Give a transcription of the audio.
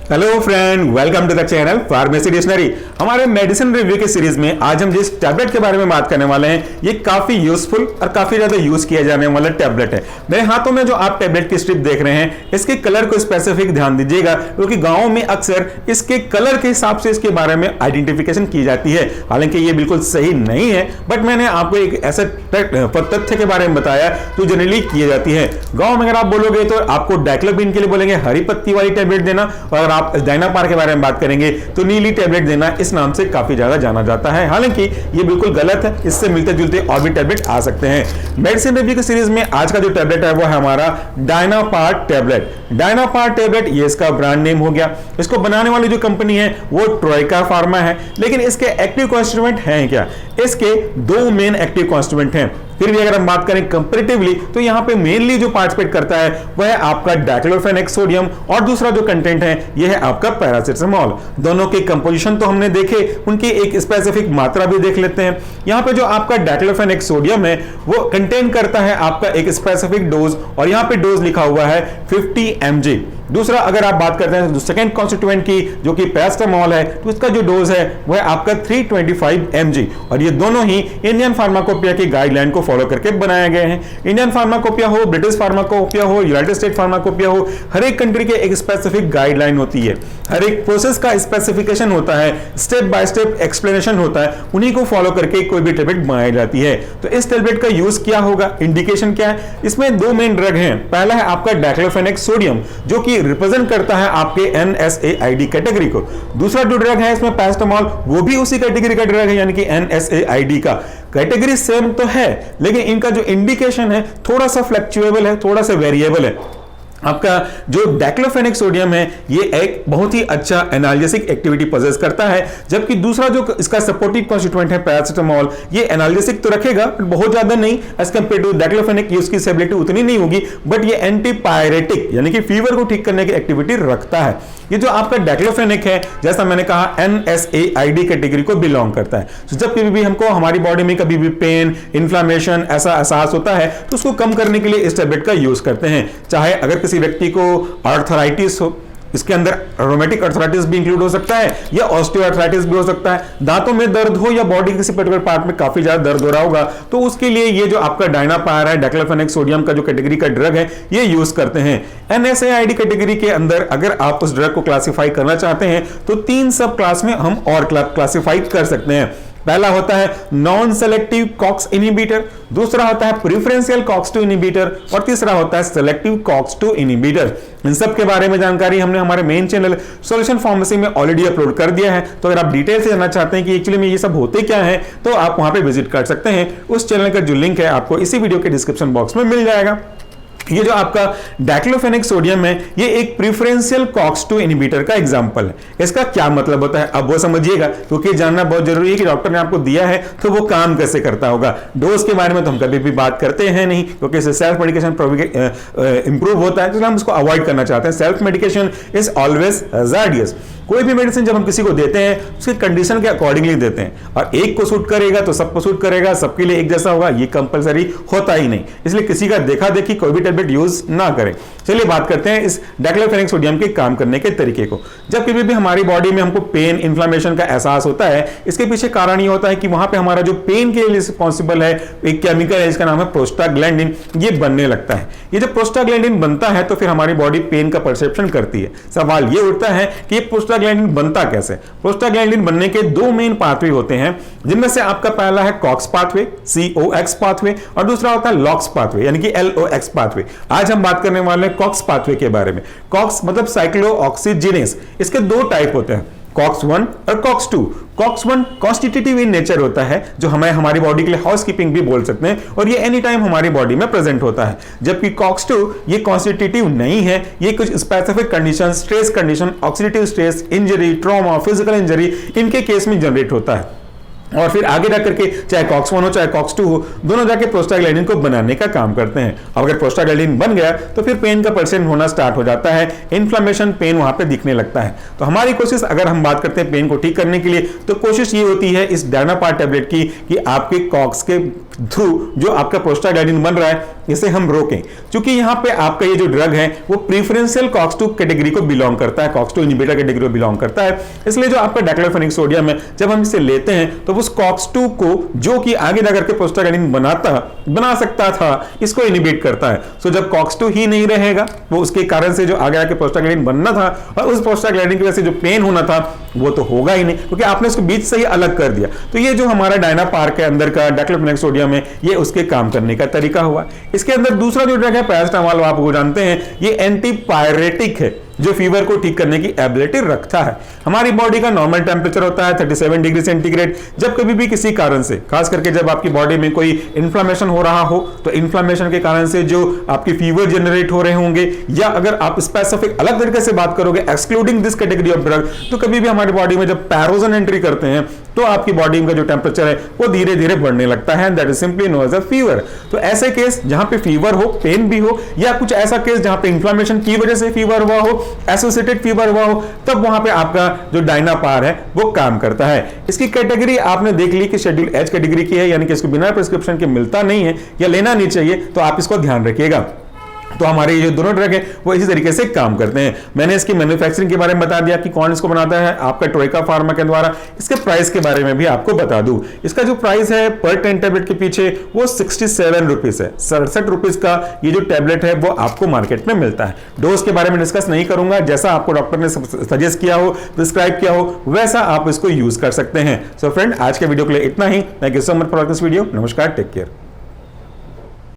Hello friend, welcome to the channel pharmacy dictionary. हमारे medicine review के series में आज हम जिस टैबलेट के बारे में बात करने वाले हैं, ये काफी यूजफुल और काफी ज्यादा यूज किया जाने वाला टैबलेट है। मेरे हाथों में जो आप टैबलेट की स्ट्रिप देख रहे हैं, इसके कलर को स्पेसिफिक ध्यान दीजिएगा, क्योंकि गाँव में अक्सर इसके कलर के हिसाब से इसके बारे में आइडेंटिफिकेशन की जाती है। हालांकि ये बिल्कुल सही नहीं है, बट मैंने आपको एक ऐसा तथ्य के बारे में बताया जो जनरली किए जाती है। गाँव में अगर आप बोलोगे तो आपको डाइक्लोफिन के लिए बोलेंगे हरी पत्ती वाली टैबलेट देना, और आप डायनापार के बारे में बात करेंगे तो नीली टैबलेट देना, इस नाम से काफी ज्यादा जाना जाता है। हालांकि ये बिल्कुल गलत है, इससे मिलते जुलते और भी टैबलेट आ सकते हैं। मेडिसिन रिव्यू की सीरीज में आज का जो टैबलेट है वो है हमारा डायनापार टैबलेट। डायनापार टैबलेट ये इसका ब्रांड नेम हो गया। इसको बनाने वाली जो कंपनी है वो ट्रोइका फार्मा है। लेकिन इसके एक्टिव कॉन्स्टिट्यूएंट हैं क्या? इसके दो मेन एक्टिव कॉन्स्टिट्यूएंट हैं। फिर भी अगर हम बात करें कंपैरेटिवली तो यहां पे मेनली जो पार्टिसिपेट करता है वह है आपका डाइक्लोफेनेक सोडियम, और दूसरा जो कंटेंट है यह है आपका पैरासिटामोल। दोनों के कंपोजिशन तो हमने देखे, उनकी एक स्पेसिफिक मात्रा भी देख लेते हैं। यहां पे जो आपका डाइक्लोफेनेक सोडियम है वो कंटेन करता है आपका एक स्पेसिफिक डोज, और यहां पे डोज लिखा हुआ है 50 mg। दूसरा अगर आप बात करते हैं सेकेंड कॉन्स्टिट्यूएंट की जो कि पैरासिटामोल है, तो इसका जो डोज है वह आपका 325 mg, और ये दोनों ही इंडियन फार्माकोपिया की गाइडलाइन को फॉलो करके बनाए गए हैं। इंडियन फार्माकोपिया हो, ब्रिटिश फार्माकोपिया हो, यूनाइटेड स्टेट फार्माकोपिया हो, हर एक कंट्री के एक स्पेसिफिक गाइडलाइन होती है, हर एक प्रोसेस का स्पेसिफिकेशन होता है, स्टेप बाय स्टेप एक्सप्लेनेशन होता है, उन्हीं को फॉलो करके कोई भी टैबलेट बनाई जाती है। तो इस टैबलेट का यूज क्या होगा, इंडिकेशन क्या है? इसमें दो मेन ड्रग हैं। पहला है आपका डाइक्लोफेनेक सोडियम जो कि रिप्रेजेंट करता है आपके NSAID कैटेगरी को। दूसरा जो ड्रग है इसमें पैरासिटामोल, वो भी उसी कैटेगरी का ड्रग है, यानी कि NSAID का। कैटेगरी सेम तो है, लेकिन इनका जो इंडिकेशन है थोड़ा सा फ्लक्चुएबल है, थोड़ा सा वेरिएबल है। आपका जो डाइक्लोफेनेक सोडियम है ये एक बहुत ही अच्छा एनाल्जेसिक एक्टिविटी पोजेस करता है, जबकि दूसरा जो इसका सपोर्टिव कॉन्स्टिट्यूएंट है पैरासिटामोल, ये एनाल्जेसिक तो रखेगा बहुत ज्यादा नहीं एज कंपेयर टू डाइक्लोफेनेक। उसकी स्टेबिलिटी उतनी नहीं होगी, बट ये एंटीपायरेटिक यानी कि फीवर को ठीक करने की एक्टिविटी रखता है। ये जो आपका डाइक्लोफेनेक है, जैसा मैंने कहा, NSAID कैटेगरी को बिलोंग करता है। तो जब कभी भी हमको हमारी बॉडी में कभी भी पेन, इन्फ्लामेशन ऐसा एहसास होता है तो उसको कम करने के लिए इस टैबलेट का यूज करते हैं। चाहे अगर किसी व्यक्ति को आर्थराइटिस हो, इसके अंदर रोमेटिक आर्थराइटिस भी इंक्लूड हो सकता है, या ऑस्टियोआर्थराइटिस भी हो सकता है। दांतों में दर्द हो या बॉडी किसी पर्टिकुलर पार्ट में काफी ज्यादा दर्द हो रहा होगा, तो उसके लिए ये जो आपका डायनापार है, डाइक्लोफेनेक सोडियम का जो कैटेगरी का ड्रग है, ये यूज करते हैं। NSAID कैटेगरी के अंदर अगर आप उस ड्रग को क्लासिफाई करना चाहते हैं तो 3 सब क्लास में हम और क्लासिफाई कर सकते हैं। पहला होता है नॉन सेलेक्टिव कॉक्स इनहिबिटर, दूसरा होता है प्रेफरेंशियल कॉक्स-2 इनहिबिटर, और तीसरा होता है सेलेक्टिव कॉक्स-2 इनहिबिटर। इन सब के बारे में जानकारी हमने हमारे मेन चैनल सॉल्यूशन फार्मेसी में ऑलरेडी अपलोड कर दिया है। तो अगर आप डिटेल से जानना चाहते हैं कि एक्चुअली में ये सब होते क्या है, तो आप वहां पे विजिट कर सकते हैं। उस चैनल का जो लिंक है आपको इसी वीडियो के डिस्क्रिप्शन बॉक्स में मिल जाएगा। ये जो आपका डाइक्लोफेनेक सोडियम है ये एक प्रेफरेंशियल कॉक्स-2 इनहिबिटर का एग्जांपल है। इसका क्या मतलब होता है अब वो समझिएगा, क्योंकि जानना बहुत जरूरी है कि डॉक्टर ने आपको दिया है तो वो काम कैसे करता होगा। डोज के बारे में तो हम कभी भी बात करते हैं नहीं, क्योंकि इससे सेल्फ मेडिकेशन इंप्रूव होता है, तो हम उसको अवॉइड करना चाहते हैं। Self medication is always hazardous. कोई भी मेडिसिन जब हम किसी को देते हैं उसकी कंडीशन के अकॉर्डिंगली देते हैं, और एक को सूट करेगा तो सबको सूट करेगा, सबके लिए एक जैसा होगा ये कंपलसरी होता ही नहीं। इसलिए किसी का देखा देखी कोई भी टैबलेट यूज ना करें। चलिए बात करते हैं इस डाइक्लोफेनेक सोडियम के काम करने के तरीके को। जब कभी भी हमारी बॉडी में हमको पेन, इन्फ्लामेशन का एहसास होता है, इसके पीछे कारण ये होता है कि वहां पे हमारा जो पेन के लिए रिस्पॉन्सिबल है एक केमिकल है, इसका नाम है प्रोस्टाग्लैंडिन, ये बनने लगता है। ये जब प्रोस्टाग्लैंडिन बनता है तो फिर हमारी बॉडी पेन का परसेप्शन करती है। सवाल ये उठता है कि ये प्रोस्टाग्लैंडिन बनता कैसे? प्रोस्टाग्लैंडिन बनने के दो मेन पाथवे होते हैं, जिनमें से आपका पहला है कॉक्स पाथवे, COX पाथवे, और दूसरा होता है लॉक्स पाथवे यानी कि LOX पाथवे। आज हम बात करने वाले हैं कॉक्स पाथवे के बारे में। कॉक्स मतलब साइक्लोऑक्सीजिनेस। इसके दो टाइप होते हैं, COX-1 और COX-2। COX-1 constitutive in nature होता है, जो हमें हमारी बॉडी के लिए हाउसकीपिंग भी बोल सकते हैं, और ये एनी टाइम हमारी बॉडी में प्रेजेंट होता है। जबकि COX-2 ये कॉन्स्टिट्यूटिव नहीं है, ये कुछ specific condition, stress condition, oxidative stress, injury, trauma, physical injury, इनके केस में जनरेट होता है। और फिर आगे जाकर के चाहे COX-1 हो चाहे COX-2 हो, दोनों जाके प्रोस्टाग्लैंडिन को बनाने का काम करते हैं। अगर प्रोस्टाग्लैंडिन बन गया तो फिर पेन का परसेंट होना स्टार्ट हो जाता है, इन्फ्लेमेशन, पेन वहां पे दिखने लगता है। तो हमारी कोशिश, अगर हम बात करते हैं पेन को ठीक करने के लिए, तो कोशिश ये होती है इस डायनापार टैबलेट की कि आपके कॉक्स के थ्रू जो आपका प्रोस्टाग्लैंडिन बन रहा है इसे हम रोकें। क्योंकि यहाँ पे आपका ये जो ड्रग है वो प्रीफरेंशियल कॉक्स 2 कैटेगरी को बिलोंग करता है, कॉक्स 2 इनहिबिटर कैटेगरी को बिलोंग करता है। इसलिए जो आपका डाइक्लोफेनिक सोडियम है जब हम इसे लेते हैं तो उस कॉक्स 2 को जो कि आगे जाकर के प्रोस्टाग्लैंडिन बना सकता था इसको इनहिबिट करता है। सो जब कॉक्स 2 ही नहीं रहेगा वो उसके कारण से जो आगे आके प्रोस्टाग्लैंडिन बनना था और उस प्रोस्टाग्लैंडिन की वजह से जो पेन होना था वो तो होगा ही नहीं, क्योंकि आपने उसको बीच से ही अलग कर दिया। तो ये जो हमारा डायनापार के अंदर का डाइक्लोफेनिक सोडियम है ये उसके काम करने का तरीका हुआ। इसके अंदर दूसरा जो ड्रग है पैरासिटामोल, आप वो जानते हैं ये एंटीपायरेटिक है जो फीवर को ठीक करने की एबिलिटी रखता है। हमारी बॉडी का नॉर्मल टेम्परेचर होता है 37 डिग्री सेंटीग्रेड। जब कभी भी किसी कारण से, खास करके जब आपकी बॉडी में कोई इन्फ्लेमेशन हो रहा हो तो इन्फ्लेमेशन के कारण से जो आपकी फीवर जनरेट हो रहे होंगे, या अगर आप स्पेसिफिक अलग तरीके से बात करोगे excluding this category of drug, तो कभी भी हमारी बॉडी में जब पैरोजन एंट्री करते हैं तो आपकी बॉडी का जो टेम्परेचर है वो धीरे धीरे बढ़ने लगता है। That is simply known as a fever. तो ऐसे केस जहां पे फीवर हो, पेन भी हो, या कुछ ऐसा केस जहां पे इन्फ्लेमेशन की वजह से फीवर हुआ हो, एसोसिएटेड फीवर हुआ हो, तब वहां पे आपका जो डायनापार है वो काम करता है। इसकी कैटेगरी आपने देख ली कि शेड्यूल एच कैटेगरी की है, यानी कि इसको बिना प्रिस्क्रिप्शन के मिलता नहीं है या लेना नहीं चाहिए, तो आप इसको ध्यान रखिएगा। तो हमारे ये जो दोनों ड्रग है वो इसी तरीके से काम करते हैं। मैंने इसकी मैन्युफैक्चरिंग के बारे में बता दिया कि कौन इसको बनाता है, आपका ट्रोइका फार्मा के द्वारा। इसके प्राइस के बारे में भी आपको बता दूं, इसका जो प्राइस है पर 10 टैबलेट के पीछे वो 67 रुपीज है। 67 रुपीज का ये जो टैबलेट है वो आपको मार्केट में मिलता है। डोज के बारे में डिस्कस नहीं करूंगा, जैसा आपको डॉक्टर ने सजेस्ट किया हो, प्रिस्क्राइब किया हो, वैसा आप इसको यूज कर सकते हैं। सो फ्रेंड, आज के वीडियो के लिए इतना ही। Thank you so much for this video. नमस्कार, टेक केयर।